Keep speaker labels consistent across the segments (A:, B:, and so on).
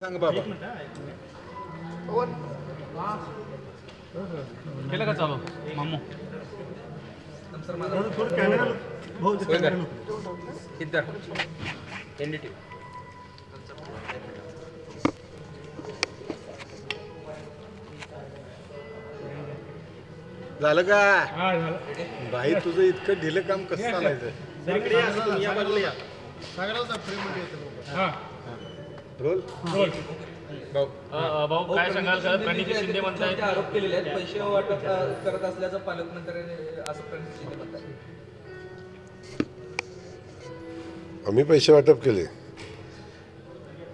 A: सांग बाबा.
B: केलं का चालू मामू?
A: झालं का भाई? तुझं इतकं ढिलं काम कसं चालायचं? रोल
B: भाऊ काय सांगाल का? प्रणिती शिंदे म्हणतायत
C: आरोप केलेले आहेत, पैसे वाटप करत असल्याचं पालकमंत्र्यांनी असं प्रणिती शिंदे म्हणतात.
D: आम्ही पैसे वाटप केले.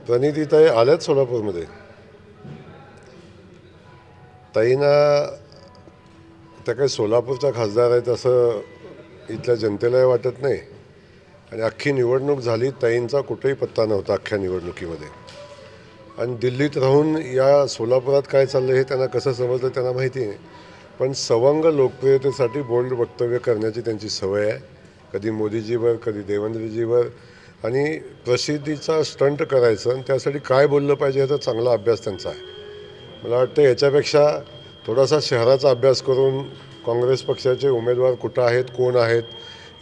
D: प्रणितीताई आल्यात सोलापूरमध्ये. ताईंना त्या काही सोलापूरच्या खासदार आहेत असं इथल्या जनतेलाही वाटत नाही. आणि अख्खी निवडणूक झाली, ताईंचा कुठेही पत्ता नव्हता अख्ख्या निवडणुकीमध्ये. आणि दिल्लीत राहून या सोलापुरात काय चाललं हे त्यांना कसं समजलं त्यांना माहिती नाही. पण सवंग लोकप्रियतेसाठी बोल्ड वक्तव्य करण्याची त्यांची सवय आहे. कधी मोदीजीवर, कधी देवेंद्रजीवर. आणि प्रसिद्धीचा स्टंट करायचं आणि त्यासाठी काय बोललं पाहिजे याचा चांगला अभ्यास त्यांचा आहे. मला वाटतं याच्यापेक्षा थोडासा शहराचा अभ्यास करून काँग्रेस पक्षाचे उमेदवार कुठं आहेत, कोण आहेत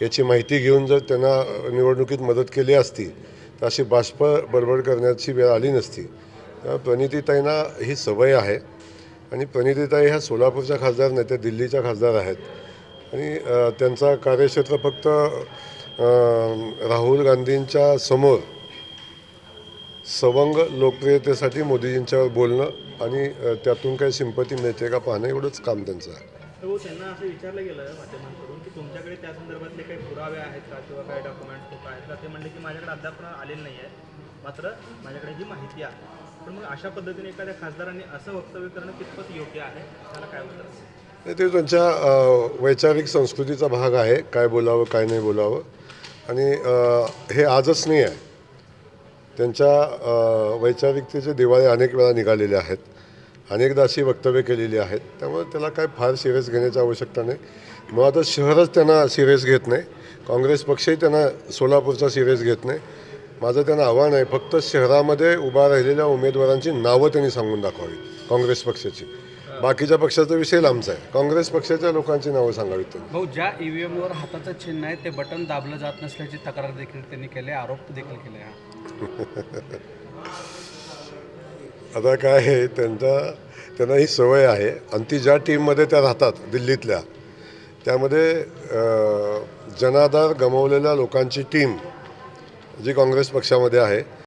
D: याची माहिती घेऊन जर त्यांना निवडणुकीत मदत केली असती तर अशी बाष्प बडबड करण्याची वेळ आली नसती. प्रणितीताईंना ही सवय आहे. आणि प्रणितीताई ह्या सोलापूरच्या खासदार नाही, त्या दिल्लीच्या खासदार आहेत. आणि त्यांचा कार्यक्षेत्र फक्त राहुल गांधींच्या समोर सवंग लोकप्रियतेसाठी मोदीजींच्यावर बोलणं आणि त्यातून काही सिंपती मिळते का पाहणं एवढंच काम त्यांचं आहे.
E: हो, त्यांना असं विचारलं गेलं माध्यमांकडून की तुमच्याकडे त्या संदर्भातले काही पुरावे आहेत का किंवा काही डॉक्युमेंट्स कुठं आहेत का? ते म्हणले की माझ्याकडे अद्याप आलेले नाही आहे, मात्र माझ्याकडे जी माहिती आहे. पण मग अशा पद्धतीने एखाद्या खासदारांनी असं वक्तव्य करणं कितपत योग्य आहे, त्याला काय होतं?
D: ते त्यांच्या वैचारिक संस्कृतीचा भाग आहे, काय बोलावं काय नाही बोलावं. आणि हे आजच नाही आहे. त्यांच्या वैचारिकतेचे दिवाळे अनेक वेळा निघालेले आहेत, अनेकदा अशी वक्तव्य केलेली आहेत. त्यामुळे त्याला काय फार सिरियस घेण्याची आवश्यकता नाही. मग आता शहरच त्यांना सिरियस घेत नाही, काँग्रेस पक्षही त्यांना सोलापूरचा सिरियस घेत नाही. माझं त्यांना आव्हान आहे, फक्त शहरामध्ये उभा राहिलेल्या उमेदवारांची नावं त्यांनी सांगून दाखवावी काँग्रेस पक्षाची. बाकीच्या पक्षाचा विषय लांबचा आहे, काँग्रेस पक्षाच्या लोकांची नावं सांगावीत त्यांनी.
F: भाऊ, ज्या ईव्हीएमवर हाताचं चिन्ह आहे ते बटन दाबलं जात नसल्याची तक्रार देखील त्यांनी केली, आरोप देखील केले.
D: आता काय आहे, त्यांना ही सवय आहे. आणि ती ज्या टीममध्ये त्या राहतात दिल्लीतल्या, त्यामध्ये जनाधार गमावलेल्या लोकांची टीम जी काँग्रेस पक्षामध्ये आहे